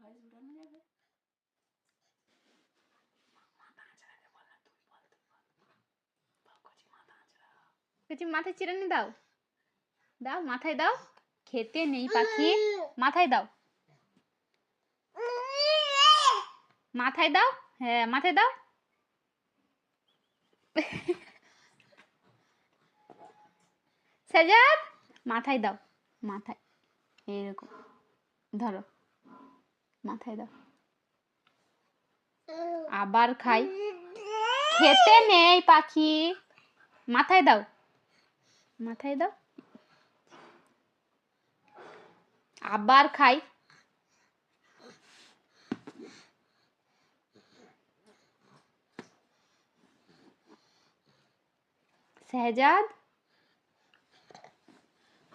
Voice উঠানো যাবে? কচি মাথায় চিরানি দাও, দাও মাথায় দাও। খেতে নেই পাখি, মাথায় দাও, মাথায় দাও। হ্যাঁ মাথায় দাও। সাজাদ মাথায় দাও, মাথায় এরকম ধরো, মাথায় দাও। আবার খাই, খেতে নেই পাখি, মাথায় দাও, মাথায় দাও। আবার খাই, শাহজাদ